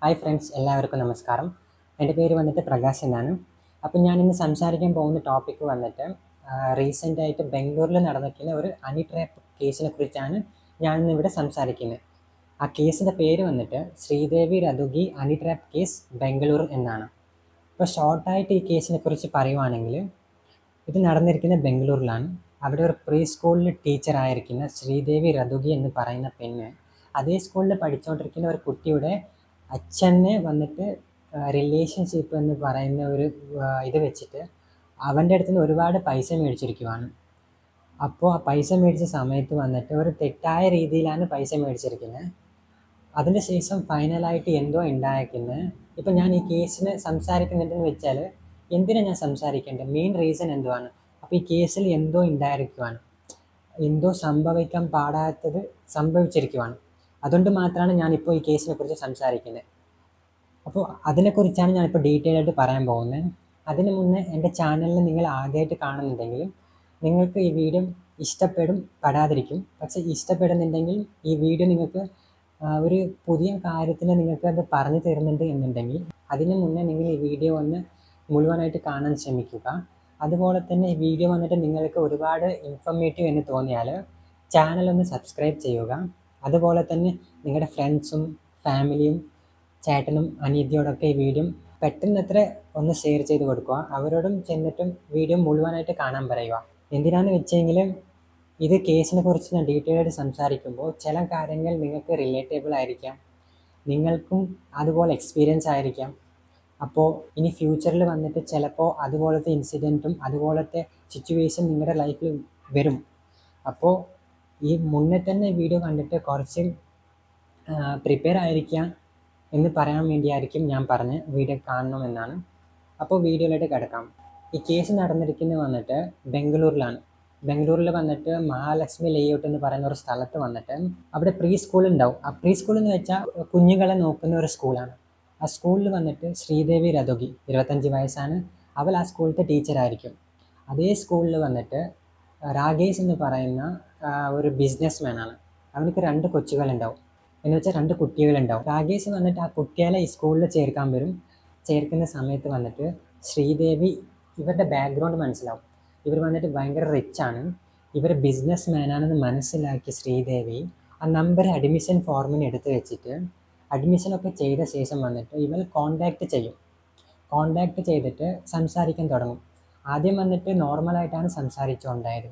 Hi friends, എല്ലാവർക്കും നമസ്കാരം. എൻ്റെ പേര് വന്നിട്ട് പ്രകാശ് എന്നാണ്. അപ്പം ഞാനിന്ന് സംസാരിക്കാൻ പോകുന്ന ടോപ്പിക്ക് വന്നിട്ട് റീസെൻ്റായിട്ട് ബാംഗ്ലൂരിൽ നടന്നിരിക്കുന്ന ഒരു ഹണി ട്രാപ്പ് കേസിനെ കുറിച്ചാണ് ഞാനിന്ന് ഇവിടെ സംസാരിക്കുന്നത്. ആ കേസിൻ്റെ പേര് വന്നിട്ട് ശ്രീദേവി രതുഗി ഹണി ട്രാപ്പ് കേസ് ബാംഗ്ലൂർ എന്നാണ്. ഇപ്പോൾ ഷോർട്ടായിട്ട് ഈ കേസിനെ കുറിച്ച് പറയുവാണെങ്കിൽ, ഇത് നടന്നിരിക്കുന്നത് ബാംഗ്ലൂരിലാണ്. അവിടെ ഒരു പ്രീ സ്കൂളിൽ ടീച്ചറായിരിക്കുന്ന ശ്രീദേവി രതുഗി എന്ന് പറയുന്ന പെണ്ണ് അതേ സ്കൂളിൽ പഠിച്ചുകൊണ്ടിരിക്കുന്ന ഒരു കുട്ടിയുടെ അച്ഛനെ വന്നിട്ട് റിലേഷൻഷിപ്പ് എന്ന് പറയുന്ന ഒരു ഇത് വെച്ചിട്ട് അവൻ്റെ അടുത്ത് നിന്ന് ഒരുപാട് പൈസ മേടിച്ചിരിക്കുവാണ്. അപ്പോൾ ആ പൈസ മേടിച്ച സമയത്ത് വന്നിട്ട് ഒരു തെറ്റായ രീതിയിലാണ് പൈസ മേടിച്ചിരിക്കുന്നത്. അതിന് ശേഷം ഫൈനലായിട്ട് എന്തോ ഉണ്ടായിരിക്കുന്നത്. ഇപ്പം ഞാൻ ഈ കേസിന് സംസാരിക്കുന്നുണ്ടെന്ന് വെച്ചാൽ എന്തിനാണ് ഞാൻ സംസാരിക്കേണ്ടത്, മെയിൻ റീസൺ എന്തുവാണ്? അപ്പോൾ ഈ കേസിൽ എന്തോ ഉണ്ടായിരിക്കുവാണ്, എന്തോ സംഭവിക്കാൻ പാടാത്തത് സംഭവിച്ചിരിക്കുവാണ്. അതുകൊണ്ട് മാത്രമാണ് ഞാനിപ്പോൾ ഈ കേസിനെ കുറിച്ച് സംസാരിക്കുന്നത്. അപ്പോൾ അതിനെക്കുറിച്ചാണ് ഞാനിപ്പോൾ ഡീറ്റെയിൽ ആയിട്ട് പറയാൻ പോകുന്നത്. അതിന് മുന്നേ എൻ്റെ ചാനലിൽ നിങ്ങൾ ആദ്യമായിട്ട് കാണുന്നുണ്ടെങ്കിലും നിങ്ങൾക്ക് ഈ വീഡിയോ ഇഷ്ടപ്പെടും, പെടാതിരിക്കും. പക്ഷേ ഇഷ്ടപ്പെടുന്നുണ്ടെങ്കിൽ ഈ വീഡിയോ നിങ്ങൾക്ക് ഒരു പുതിയ കാര്യത്തിന് നിങ്ങൾക്ക് അത് പറഞ്ഞു തരുന്നുണ്ട് എന്നുണ്ടെങ്കിൽ അതിന് മുന്നേ നിങ്ങൾ ഈ വീഡിയോ ഒന്ന് മുഴുവനായിട്ട് കാണാൻ ശ്രമിക്കുക. അതുപോലെ തന്നെ ഈ വീഡിയോ വന്നിട്ട് നിങ്ങൾക്ക് ഒരുപാട് ഇൻഫോർമേറ്റീവ് എന്ന് തോന്നിയാൽ ചാനലൊന്ന് സബ്സ്ക്രൈബ് ചെയ്യുക. അതുപോലെ തന്നെ നിങ്ങളുടെ ഫ്രണ്ട്സും ഫാമിലിയും ചേട്ടനും അനിയത്തിയോടൊക്കെ ഈ വീഡിയോ പെട്ടെന്നത്ര ഒന്ന് ഷെയർ ചെയ്ത് കൊടുക്കുക. അവരോടും ചെന്നിട്ടും വീഡിയോ മുഴുവനായിട്ട് കാണാൻ പറയുക. എന്തിനാന്ന് വെച്ചെങ്കിൽ ഇത് കേസിനെ കുറിച്ച് ഞാൻ ഡീറ്റെയിൽ ആയിട്ട് സംസാരിക്കുമ്പോൾ ചില കാര്യങ്ങൾ നിങ്ങൾക്ക് റിലേറ്റബിൾ ആയിരിക്കാം, നിങ്ങൾക്കും അതുപോലെ എക്സ്പീരിയൻസ് ആയിരിക്കാം. അപ്പോൾ ഇനി ഫ്യൂച്ചറിൽ വന്നിട്ട് ചിലപ്പോൾ അതുപോലത്തെ ഇൻസിഡൻറ്റും അതുപോലത്തെ സിറ്റുവേഷൻ നിങ്ങളുടെ ലൈഫിൽ വരും. അപ്പോൾ ഈ മുന്നേ തന്നെ വീഡിയോ കണ്ടിട്ട് കുറച്ച് പ്രിപ്പയർ ആയിരിക്കാം എന്ന് പറയാൻ വേണ്ടിയായിരിക്കും ഞാൻ പറഞ്ഞ് വീഡിയോ കാണണമെന്നാണ്. അപ്പോൾ വീഡിയോയിലോട്ട് കിടക്കാം. ഈ കേസ് നടന്നിരിക്കുന്നത് വന്നിട്ട് ബാംഗ്ലൂരിലാണ്. ബാംഗ്ലൂരിൽ വന്നിട്ട് മഹാലക്ഷ്മി ലേഔട്ട് എന്ന് പറയുന്ന ഒരു സ്ഥലത്ത് വന്നിട്ട് അവിടെ പ്രീ സ്കൂൾ ഉണ്ടാവും. ആ പ്രീ സ്കൂൾ എന്ന് വെച്ചാൽ കുഞ്ഞുങ്ങളെ നോക്കുന്ന ഒരു സ്കൂളാണ്. ആ സ്കൂളിൽ വന്നിട്ട് ശ്രീദേവി രതുഗി 25 വയസ്സാണ്. അവൾ ആ സ്കൂളിലത്തെ ടീച്ചറായിരിക്കും. അതേ സ്കൂളിൽ വന്നിട്ട് രാകേഷ് എന്ന് പറയുന്ന ഒരു ബിസിനസ് മാനാണ്. അവനക്ക് 2 കൊച്ചുകളുണ്ടാവും, എന്ന് വെച്ചാൽ 2 കുട്ടികളുണ്ടാവും. രാകേഷ് വന്നിട്ട് ആ കുട്ടികളെ ഈ സ്കൂളിൽ ചേർക്കാൻ വരും. ചേർക്കുന്ന സമയത്ത് വന്നിട്ട് ശ്രീദേവി, ഇവരുടെ ബാക്ക്ഗ്രൗണ്ട് മനസ്സിലാവും. ഇവർ വന്നിട്ട് ഭയങ്കര റിച്ചാണ്, ഇവർ ബിസിനസ് മാനാണെന്ന് മനസ്സിലാക്കിയ ശ്രീദേവി ആ നമ്പർ അഡ്മിഷൻ ഫോർമിന് എടുത്ത് വെച്ചിട്ട് അഡ്മിഷനൊക്കെ ചെയ്ത ശേഷം വന്നിട്ട് ഇവർ കോണ്ടാക്ട് ചെയ്യും. കോണ്ടാക്ട് ചെയ്തിട്ട് സംസാരിക്കാൻ തുടങ്ങും. ആദ്യം വന്നിട്ട് നോർമലായിട്ടാണ് സംസാരിച്ചുകൊണ്ടായത്.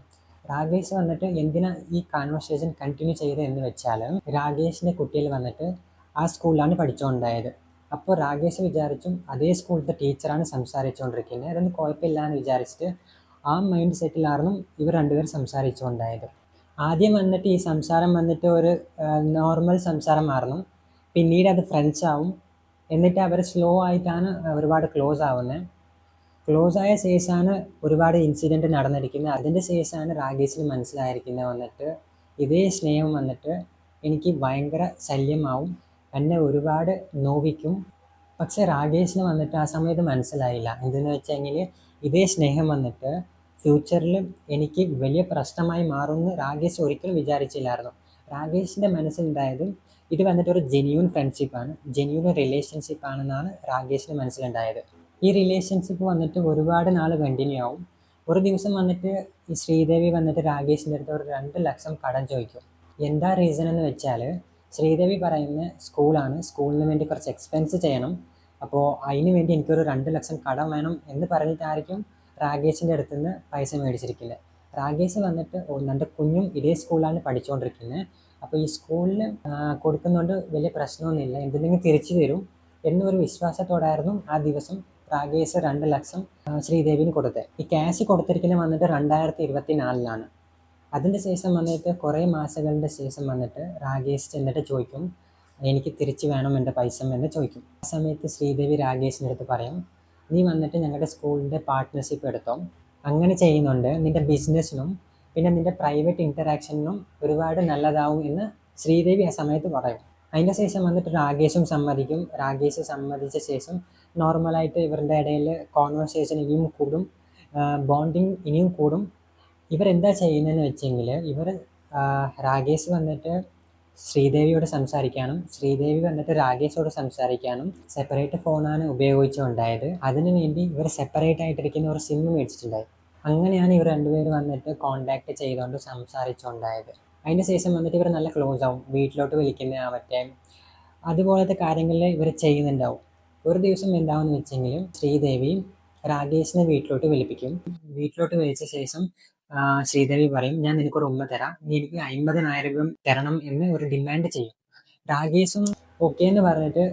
രാകേഷ് വന്നിട്ട് എന്തിനാ ഈ കൺവെർസേഷൻ കണ്ടിന്യൂ ചെയ്തത് എന്ന് വെച്ചാൽ രാകേഷിൻ്റെ കുട്ടികൾ വന്നിട്ട് ആ സ്കൂളിലാണ് പഠിച്ചുകൊണ്ടായത്. അപ്പോൾ രാകേഷ് വിചാരിച്ചും അതേ സ്കൂളിലത്തെ ടീച്ചറാണ് സംസാരിച്ചുകൊണ്ടിരിക്കുന്നത്, അതൊന്നും കുഴപ്പമില്ല എന്ന് വിചാരിച്ചിട്ട് ആ മൈൻഡ് സെറ്റിലായിരുന്നു ഇവർ രണ്ടുപേരും സംസാരിച്ചുകൊണ്ടായത്. ആദ്യം വന്നിട്ട് ഈ സംസാരം വന്നിട്ട് ഒരു നോർമൽ സംസാരമായിരുന്നു. പിന്നീട് അത് ഫ്രണ്ട്സ് ആവും. എന്നിട്ട് അവർ സ്ലോ ആയിട്ടാണ് ഒരുപാട് ക്ലോസ് ആവുന്നത്. ക്ലോസ് ആയ ശേഷമാണ് ഒരുപാട് ഇൻസിഡൻറ്റ് നടന്നിരിക്കുന്നത്. അതിൻ്റെ ശേഷമാണ് രാകേഷിന് മനസ്സിലായിരിക്കുന്നത് വന്നിട്ട് ഇതേ സ്നേഹം വന്നിട്ട് എനിക്ക് ഭയങ്കര ശല്യമാവും, എന്നെ ഒരുപാട് നോവിക്കും. പക്ഷേ രാകേഷിന് വന്നിട്ട് ആ സമയത്ത് മനസ്സിലായില്ല. എന്തെന്ന് വെച്ചെങ്കിൽ ഇതേ സ്നേഹം വന്നിട്ട് ഫ്യൂച്ചറിൽ എനിക്ക് വലിയ പ്രശ്നമായി മാറുമെന്ന് രാകേഷ് ഒരിക്കലും വിചാരിച്ചില്ലായിരുന്നു. രാകേഷിൻ്റെ മനസ്സിലുണ്ടായത് ഇത് വന്നിട്ട് ഒരു ജെന്യൂൻ ഫ്രണ്ട്ഷിപ്പാണ്, ജെന്യൂൻ റിലേഷൻഷിപ്പ് ആണെന്നാണ് രാകേഷിന് മനസ്സിലുണ്ടായത്. ഈ റിലേഷൻഷിപ്പ് വന്നിട്ട് ഒരുപാട് നാൾ കണ്ടിന്യൂ ആവും. ഒരു ദിവസം വന്നിട്ട് ഈ ശ്രീദേവി വന്നിട്ട് രാകേഷിൻ്റെ അടുത്ത് ഒരു 2 ലക്ഷം കടം ചോദിക്കും. എന്താ റീസൺ എന്ന് വെച്ചാൽ ശ്രീദേവി പറയുന്ന സ്കൂളാണ്, സ്കൂളിന് വേണ്ടി കുറച്ച് എക്സ്പെൻസ് ചെയ്യണം, അപ്പോൾ അതിന് വേണ്ടി എനിക്കൊരു 2 ലക്ഷം കടം വേണം എന്ന് പറഞ്ഞിട്ടായിരിക്കും രാകേഷിൻ്റെ അടുത്ത് നിന്ന് പൈസ മേടിച്ചിരിക്കുന്നത്. രാകേഷ് വന്നിട്ട് എൻ്റെ കുഞ്ഞും ഇതേ സ്കൂളിലാണ് പഠിച്ചുകൊണ്ടിരിക്കുന്നത്, അപ്പോൾ ഈ സ്കൂളിൽ കൊടുക്കുന്നതുകൊണ്ട് വലിയ പ്രശ്നമൊന്നുമില്ല, എന്തെങ്കിലും തിരിച്ചു തരും എന്നൊരു വിശ്വാസത്തോടായിരുന്നു ആ ദിവസം രാകേഷ് 2 ലക്ഷം ശ്രീദേവിന് കൊടുത്തത്. ഈ ക്യാഷ് കൊടുത്തിരിക്കുന്നത് വന്നിട്ട് 2024 അതിൻ്റെ ശേഷം വന്നിട്ട് കുറേ മാസങ്ങളുടെ ശേഷം വന്നിട്ട് രാകേഷ് ചെന്നിട്ട് ചോദിക്കും, എനിക്ക് തിരിച്ചു വേണം എൻ്റെ പൈസ എന്ന് ചോദിക്കും. ആ സമയത്ത് ശ്രീദേവി രാകേഷിൻ്റെ അടുത്ത് പറയും, നീ വന്നിട്ട് ഞങ്ങളുടെ സ്കൂളിൻ്റെ പാർട്ട്ണർഷിപ്പ് എടുത്തോ, അങ്ങനെ ചെയ്യുന്നുണ്ട് നിൻ്റെ ബിസിനസ്സിനും പിന്നെ നിൻ്റെ പ്രൈവറ്റ് ഇൻറ്ററാക്ഷനും ഒരുപാട് നല്ലതാവും എന്ന് ശ്രീദേവി ആ സമയത്ത് പറയും. അതിൻ്റെ ശേഷം വന്നിട്ട് രാകേഷും സമ്മതിക്കും. രാകേഷ് സമ്മതിച്ച ശേഷം നോർമലായിട്ട് ഇവരുടെ ഇടയിൽ കോൺവെർസേഷൻ ഇനിയും കൂടും, ബോണ്ടിങ് ഇനിയും കൂടും. ഇവരെന്താ ചെയ്യുന്നതെന്ന് വെച്ചെങ്കിൽ രാകേഷ് വന്നിട്ട് ശ്രീദേവിയോട് സംസാരിക്കാനും ശ്രീദേവി വന്നിട്ട് രാകേഷോട് സംസാരിക്കാനും സെപ്പറേറ്റ് ഫോണാണ് ഉപയോഗിച്ചുണ്ടായത്. അതിനു വേണ്ടി ഇവർ സെപ്പറേറ്റ് ആയിട്ടിരിക്കുന്ന ഒരു സിം മേടിച്ചിട്ടുണ്ടായി. അങ്ങനെയാണ് ഇവർ രണ്ടുപേരും വന്നിട്ട് കോണ്ടാക്ട് ചെയ്തുകൊണ്ട് സംസാരിച്ചുണ്ടായത്. അതിന് ശേഷം വന്നിട്ട് ഇവർ നല്ല ക്ലോസ് ആവും. വീട്ടിലോട്ട് വിളിക്കുന്ന ആവട്ടെ അതുപോലത്തെ കാര്യങ്ങളിൽ ഇവർ ചെയ്യുന്നുണ്ടാവും. ഒരു ദിവസം എന്താണെന്ന് വെച്ചെങ്കിൽ ശ്രീദേവി രാകേഷിനെ വീട്ടിലോട്ട് വിളിപ്പിക്കും. വീട്ടിലോട്ട് വിളിച്ച ശേഷം ശ്രീദേവി പറയും, ഞാൻ നിനക്കൊരു ഉമ്മ തരാം, നീ എനിക്ക് 50,000 തരണം എന്ന് ഒരു ഡിമാൻഡ് ചെയ്യും. രാകേഷും ഓക്കെ എന്ന് പറഞ്ഞിട്ട്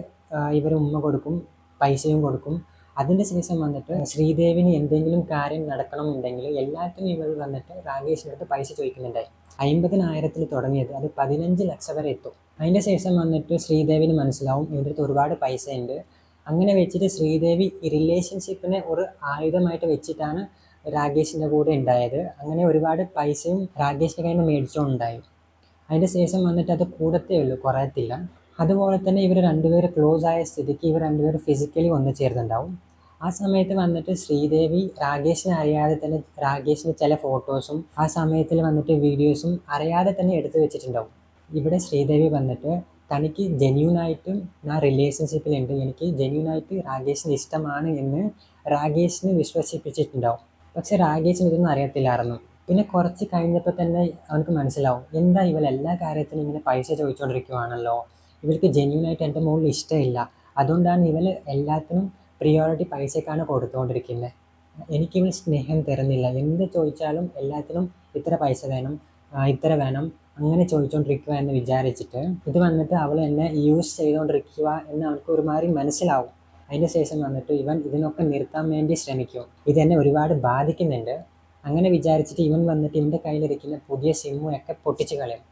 ഇവർ ഉമ്മ കൊടുക്കും, പൈസയും കൊടുക്കും. അതിൻ്റെ ശേഷം വന്നിട്ട് ശ്രീദേവിന് എന്തെങ്കിലും കാര്യം നടക്കണമെന്നുണ്ടെങ്കിൽ എല്ലാത്തിനും ഇവർ വന്നിട്ട് രാകേഷിൻ്റെ അടുത്ത് പൈസ ചോദിക്കുന്നുണ്ടായി. 50,000 തുടങ്ങിയത് അത് 15 ലക്ഷം വരെ എത്തും. അതിൻ്റെ ശേഷം വന്നിട്ട് ശ്രീദേവിന് മനസ്സിലാവും ഇവരുടെ അടുത്ത് ഒരുപാട് പൈസ ഉണ്ട്. അങ്ങനെ വെച്ചിട്ട് ശ്രീദേവി ഈ റിലേഷൻഷിപ്പിനെ ഒരു ആയുധമായിട്ട് വെച്ചിട്ടാണ് രാകേഷിൻ്റെ കൂടെ ഉണ്ടായത്. അങ്ങനെ ഒരുപാട് പൈസയും രാകേഷിൻ്റെ കയ്യിൽ നിന്ന് മേടിച്ചുകൊണ്ടുണ്ടായി. അതിൻ്റെ ശേഷം വന്നിട്ട് അത് കൂടത്തേ ഉള്ളൂ, കുറയത്തില്ല. അതുപോലെ തന്നെ ഇവർ രണ്ടുപേരും ക്ലോസ് ആയ സ്ഥിതിക്ക് ഇവർ രണ്ടുപേരും ഫിസിക്കലി ഒന്ന് ചേർന്നുണ്ടാവും. ആ സമയത്ത് വന്നിട്ട് ശ്രീദേവി രാകേഷിനെ അറിയാതെ തന്നെ രാകേഷിൻ്റെ ചില ഫോട്ടോസും ആ സമയത്തിൽ വന്നിട്ട് വീഡിയോസും അറിയാതെ തന്നെ എടുത്തു വെച്ചിട്ടുണ്ടാവും. ഇവിടെ ശ്രീദേവി വന്നിട്ട് തനിക്ക് ജെന്യൂനായിട്ടും ഞാൻ റിലേഷൻഷിപ്പിലുണ്ട്, എനിക്ക് ജെന്യൂനായിട്ട് രാകേഷിന് ഇഷ്ടമാണ് എന്ന് രാകേഷിനെ വിശ്വസിപ്പിച്ചിട്ടുണ്ടാവും. പക്ഷെ രാകേഷിന് ഇതൊന്നും അറിയത്തില്ലായിരുന്നു. പിന്നെ കുറച്ച് കഴിഞ്ഞപ്പോൾ തന്നെ അവനക്ക് മനസ്സിലാവും, എന്താ ഇവൾ എല്ലാ കാര്യത്തിനും ഇങ്ങനെ പൈസ ചോദിച്ചുകൊണ്ടിരിക്കുവാണല്ലോ, ഇവൾക്ക് ജെന്യൂനായിട്ട് എൻ്റെ മുകളിൽ ഇഷ്ടമില്ല, അതുകൊണ്ടാണ് ഇവൾ എല്ലാത്തിനും പ്രിയോറിറ്റി പൈസക്കാണ് കൊടുത്തുകൊണ്ടിരിക്കുന്നത്. എനിക്കിവൾ സ്നേഹം തരുന്നില്ല, എന്ത് ചോദിച്ചാലും എല്ലാത്തിനും ഇത്ര പൈസ വേണം, ഇത്ര വേണം, അങ്ങനെ ചോദിച്ചുകൊണ്ടിരിക്കുക എന്ന് വിചാരിച്ചിട്ട് ഇത് വന്നിട്ട് അവൾ എന്നെ യൂസ് ചെയ്തുകൊണ്ടിരിക്കുക എന്ന് അവൾക്ക് ഒരുമാതിരി മനസ്സിലാവും. അതിന് ശേഷം വന്നിട്ട് ഇവൻ ഇതിനൊക്കെ നിർത്താൻ വേണ്ടി ശ്രമിക്കും. ഇതെന്നെ ഒരുപാട് ബാധിക്കുന്നുണ്ട്. അങ്ങനെ വിചാരിച്ചിട്ട് ഇവൻ വന്നിട്ട് ഇവൻ്റെ കയ്യിലിരിക്കുന്ന പുതിയ സിമ്മും ഒക്കെ പൊട്ടിച്ച് കളയും.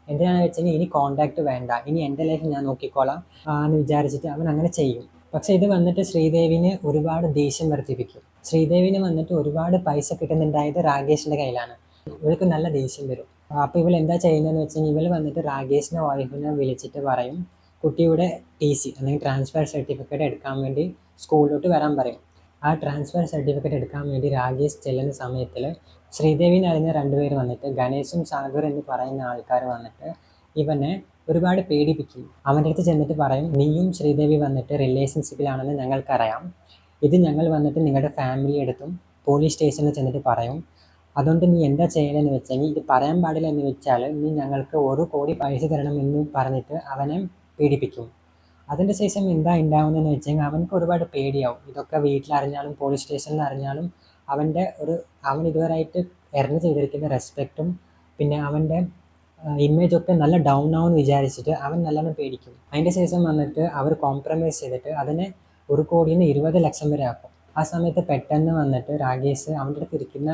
എന്തിനാണെന്ന് വെച്ചെങ്കിൽ ഇനി കോണ്ടാക്ട് വേണ്ട, ഇനി എൻ്റെ ലൈഫ് ഞാൻ നോക്കിക്കോളാം എന്ന് വിചാരിച്ചിട്ട് അവൻ അങ്ങനെ ചെയ്യും. പക്ഷെ ഇത് വന്നിട്ട് ശ്രീദേവിന് ഒരുപാട് ദേഷ്യം വർദ്ധിപ്പിക്കും. ശ്രീദേവിന് വന്നിട്ട് ഒരുപാട് പൈസ കിട്ടുന്നുണ്ടായത് രാകേഷിൻ്റെ കയ്യിലാണ്. ഇവൾക്ക് നല്ല ദേഷ്യം വരും. അപ്പോൾ ഇവൾ എന്താ ചെയ്യുന്നതെന്ന് വെച്ചാൽ ഇവൾ വന്നിട്ട് രാകേഷിൻ്റെ വൈഫിനെ വിളിച്ചിട്ട് പറയും, കുട്ടിയുടെ TC അല്ലെങ്കിൽ ട്രാൻസ്ഫർ സർട്ടിഫിക്കറ്റ് എടുക്കാൻ വേണ്ടി സ്കൂളിലോട്ട് വരാൻ പറയും. ആ ട്രാൻസ്ഫർ സർട്ടിഫിക്കറ്റ് എടുക്കാൻ വേണ്ടി രാകേഷ് ചെല്ലുന്ന സമയത്തിൽ ശ്രീദേവിനെ അറിഞ്ഞ രണ്ടുപേർ വന്നിട്ട് ഗണേശും സാഗർ എന്ന് പറയുന്ന ആൾക്കാർ വന്നിട്ട് ഇവനെ ഒരുപാട് പേടിപ്പിക്കും. അവൻ്റെ അടുത്ത് ചെന്നിട്ട് പറയും, നീയും ശ്രീദേവി വന്നിട്ട് റിലേഷൻഷിപ്പിലാണെന്ന് ഞങ്ങൾക്കറിയാം, ഇത് ഞങ്ങൾ വന്നിട്ട് നിങ്ങളുടെ ഫാമിലി അടുത്തും പോലീസ് സ്റ്റേഷനിൽ ചെന്നിട്ട് പറയും, അതുകൊണ്ട് നീ എന്താ ചെയ്യണമെന്ന് വെച്ചെങ്കിൽ ഇത് പറയാൻ പാടില്ല എന്ന് വെച്ചാൽ നീ ഞങ്ങൾക്ക് 1 കോടി പൈസ തരണമെന്ന് പറഞ്ഞിട്ട് അവനെ പീഡിപ്പിക്കും. അതിൻ്റെ ശേഷം എന്താ ഉണ്ടാവുന്നതെന്ന് വെച്ചെങ്കിൽ അവനക്ക് ഒരുപാട് പേടിയാവും. ഇതൊക്കെ വീട്ടിലറിഞ്ഞാലും പോലീസ് സ്റ്റേഷനിൽ അറിഞ്ഞാലും അവൻ ഇതുവരെയായിട്ട് എർൺ ചെയ്തിരിക്കുന്ന റെസ്പെക്റ്റും പിന്നെ അവൻ്റെ ഇമേജൊക്കെ നല്ല ഡൗൺ ആവുമെന്ന് വിചാരിച്ചിട്ട് അവൻ നല്ലോണം പേടിക്കും. അതിൻ്റെ ശേഷം വന്നിട്ട് അവർ കോംപ്രമൈസ് ചെയ്തിട്ട് അതിനെ 1 കോടിയിൽ നിന്ന് 20 ലക്ഷം വരെ ആക്കും. ആ സമയത്ത് പെട്ടെന്ന് വന്നിട്ട് രാകേഷ് അവൻ്റെ അടുത്ത് ഇരിക്കുന്ന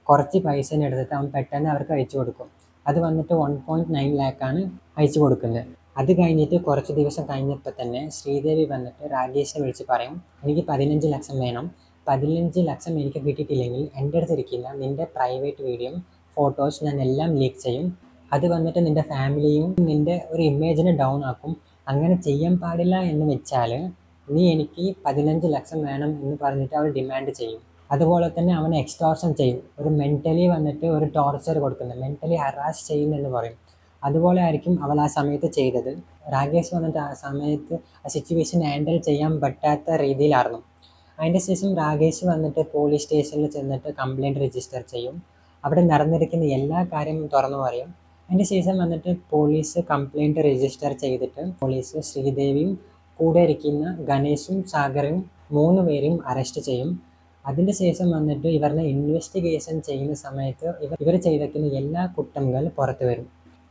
കുറച്ച് പൈസ എടുത്തിട്ട് അവൻ പെട്ടെന്ന് അവർക്ക് അയച്ചു കൊടുക്കും. അത് വന്നിട്ട് 1.9 ലാക്കാണ് അയച്ചു കൊടുക്കുന്നത്. അത് കഴിഞ്ഞിട്ട് കുറച്ച് ദിവസം കഴിഞ്ഞപ്പോൾ തന്നെ ശ്രീദേവി വന്നിട്ട് രാകേഷിനെ വിളിച്ച് പറയും, എനിക്ക് 15 ലക്ഷം വേണം, 15 ലക്ഷം എനിക്ക് കിട്ടിയിട്ടില്ലെങ്കിൽ എൻ്റെ അടുത്ത് ഇരിക്കില്ല നിൻ്റെ പ്രൈവറ്റ് വീഡിയോയും ഫോട്ടോസ് ഞാൻ എല്ലാം ലീക്ക് ചെയ്യും, അത് വന്നിട്ട് നിൻ്റെ ഫാമിലിയും നിൻ്റെ ഒരു ഇമേജിനെ ഡൗൺ ആക്കും, അങ്ങനെ ചെയ്യാൻ പാടില്ല എന്ന് വെച്ചാൽ നീ എനിക്ക് 15 ലക്ഷം വേണം എന്ന് പറഞ്ഞിട്ട് അവൾ ഡിമാൻഡ് ചെയ്യും. അതുപോലെ തന്നെ അവനെ എക്സ്റ്റോർഷൻ ചെയ്യും, ഒരു മെൻ്റലി വന്നിട്ട് ഒരു ടോർച്ചർ കൊടുക്കുന്നത്, മെൻ്റലി ഹറാസ് ചെയ്യുന്നെന്ന് പറയും. അതുപോലെ ആയിരിക്കും അവൾ ആ സമയത്ത് ചെയ്തത്. രാകേഷ് വന്നിട്ട് ആ സമയത്ത് ആ സിറ്റുവേഷൻ ഹാൻഡിൽ ചെയ്യാൻ പറ്റാത്ത രീതിയിലായിരുന്നു. അതിൻ്റെ ശേഷം രാകേഷ് വന്നിട്ട് പോലീസ് സ്റ്റേഷനിൽ ചെന്നിട്ട് കംപ്ലയിൻറ്റ് രജിസ്റ്റർ ചെയ്യും. അവിടെ നടന്നിരിക്കുന്ന എല്ലാ കാര്യവും തുറന്നു പറയും. അതിൻ്റെ ശേഷം വന്നിട്ട് പോലീസ് കംപ്ലയിൻറ്റ് രജിസ്റ്റർ ചെയ്തിട്ട് പോലീസ് ശ്രീദേവിയും കൂടെ ഇരിക്കുന്ന ഗണേശും സാഗറും 3 പേരെയും അറസ്റ്റ് ചെയ്യും. അതിൻ്റെ ശേഷം വന്നിട്ട് ഇവരുടെ ഇൻവെസ്റ്റിഗേഷൻ ചെയ്യുന്ന സമയത്ത് ഇവർ ചെയ്തിരിക്കുന്ന എല്ലാ കുറ്റങ്ങൾ പുറത്തു വരും.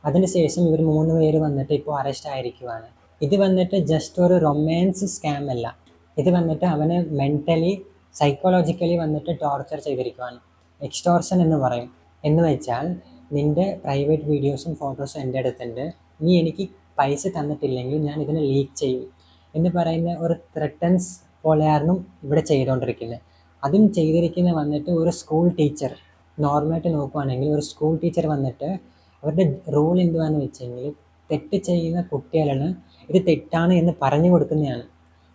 അതിന് ശേഷം ഇവർ 3 പേര് വന്നിട്ട് ഇപ്പോൾ അറസ്റ്റ് ആയിരിക്കുവാണ്. ഇത് വന്നിട്ട് ജസ്റ്റ് ഒരു റൊമാൻസ് സ്കാം അല്ല, ഇത് വന്നിട്ട് അവനെ മെൻ്റലി സൈക്കോളജിക്കലി വന്നിട്ട് ടോർച്ചർ ചെയ്തിരിക്കുവാണ്. എക്സ്റ്റോർഷൻ എന്ന് പറയും. എന്ന് വെച്ചാൽ നിൻ്റെ പ്രൈവറ്റ് വീഡിയോസും ഫോട്ടോസും എൻ്റെ അടുത്തുണ്ട്, നീ എനിക്ക് പൈസ തന്നിട്ടില്ലെങ്കിൽ ഞാൻ ഇതിനെ ലീക്ക് ചെയ്യും എന്ന് പറയുന്ന ഒരു ത്രെട്ടൻസ് പോലെയായിരുന്നു ഇവിടെ ചെയ്തുകൊണ്ടിരിക്കുന്നത്. അതും ചെയ്തിരിക്കുന്നത് വന്നിട്ട് ഒരു സ്കൂൾ ടീച്ചർ. നോർമലായിട്ട് നോക്കുവാണെങ്കിൽ ഒരു സ്കൂൾ ടീച്ചർ വന്നിട്ട് അവരുടെ റോൾ എന്തുവാന്ന് വെച്ചെങ്കിൽ തെറ്റ് ചെയ്യുന്ന കുട്ടികളാണ് ഇത് തെറ്റാണ് എന്ന് പറഞ്ഞു കൊടുക്കുന്നതാണ്.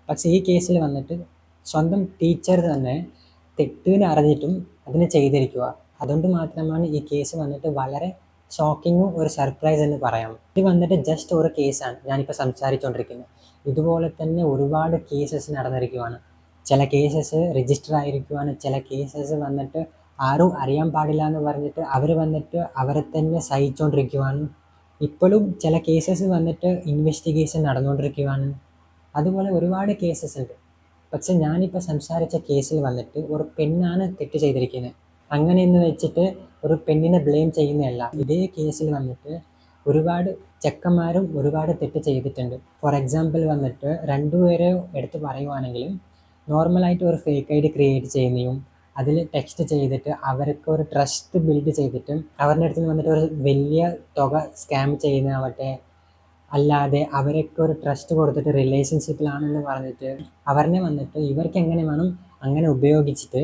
പക്ഷേ ഈ കേസിൽ വന്നിട്ട് സ്വന്തം ടീച്ചർ തന്നെ തെറ്റിനെ അറിഞ്ഞിട്ടും അതിനെ ചെയ്തിരിക്കുക. അതുകൊണ്ട് മാത്രമാണ് ഈ കേസ് വന്നിട്ട് വളരെ ഷോക്കിങ്ങും ഒരു സർപ്രൈസ് എന്ന് പറയാം. ഇത് വന്നിട്ട് ജസ്റ്റ് ഒരു കേസാണ് ഞാനിപ്പോൾ സംസാരിച്ചുകൊണ്ടിരിക്കുന്നത്. ഇതുപോലെ തന്നെ ഒരുപാട് കേസസ് നടന്നിരിക്കുവാണ്. ചില കേസസ് രജിസ്റ്റർ ആയിരിക്കുവാണ്, ചില കേസസ് വന്നിട്ട് ആരും അറിയാൻ പാടില്ല എന്ന് പറഞ്ഞിട്ട് അവർ വന്നിട്ട് അവരെ തന്നെ സഹിച്ചുകൊണ്ടിരിക്കുവാണ്. ഇപ്പോഴും ചില കേസസ് വന്നിട്ട് ഇൻവെസ്റ്റിഗേഷൻ നടന്നുകൊണ്ടിരിക്കുവാണ്. അതുപോലെ ഒരുപാട് കേസസ് ഉണ്ട്. പക്ഷെ ഞാനിപ്പോൾ സംസാരിച്ച കേസിൽ വന്നിട്ട് ഒരു പെണ്ണാണ് തെറ്റ് ചെയ്തിരിക്കുന്നത്. അങ്ങനെയെന്ന് വെച്ചിട്ട് ഒരു പെണ്ണിനെ ബ്ലെയിം ചെയ്യുന്നതല്ല. ഇതേ കേസിൽ വന്നിട്ട് ഒരുപാട് ചെക്കന്മാരും ഒരുപാട് തെറ്റ് ചെയ്തിട്ടുണ്ട്. ഫോർ എക്സാമ്പിൾ വന്നിട്ട് രണ്ടുപേരെ എടുത്ത് പറയുവാണെങ്കിലും നോർമലായിട്ട് ഒരു ഫേക്ക് ഐ ഡി ക്രിയേറ്റ് ചെയ്യുന്നതും അതിൽ ടെക്സ്റ്റ് ചെയ്തിട്ട് അവർക്ക് ഒരു ട്രസ്റ്റ് ബിൽഡ് ചെയ്തിട്ട് അവരുടെ അടുത്ത് നിന്ന് വന്നിട്ട് ഒരു വലിയ തുക സ്കാം ചെയ്യുന്നതാവട്ടെ, അല്ലാതെ അവരൊക്കെ ഒരു ട്രസ്റ്റ് കൊടുത്തിട്ട് റിലേഷൻഷിപ്പിലാണെന്ന് പറഞ്ഞിട്ട് അവരെ വന്നിട്ട് ഇവർക്ക് എങ്ങനെ വേണം അങ്ങനെ ഉപയോഗിച്ചിട്ട്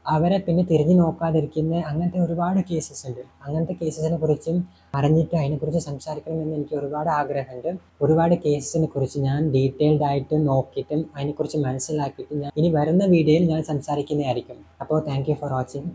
അവരെ പിന്നെ തിരിഞ്ഞു നോക്കാതിരിക്കുന്ന അങ്ങനത്തെ ഒരുപാട് കേസസ് ഉണ്ട്. അങ്ങനത്തെ കേസസിനെ കുറിച്ചും അറിഞ്ഞിട്ട് അതിനെക്കുറിച്ച് സംസാരിക്കണമെന്ന് എനിക്ക് ഒരുപാട് ആഗ്രഹമുണ്ട്. ഒരുപാട് കേസസിനെ കുറിച്ച് ഞാൻ ഡീറ്റെയിൽഡ് ആയിട്ട് നോക്കിയിട്ടും അതിനെക്കുറിച്ച് മനസ്സിലാക്കിയിട്ടും ഞാൻ ഇനി വരുന്ന വീഡിയോയിൽ ഞാൻ സംസാരിക്കുന്നതായിരിക്കും. അപ്പോൾ താങ്ക് യു ഫോർ വാച്ചിങ്.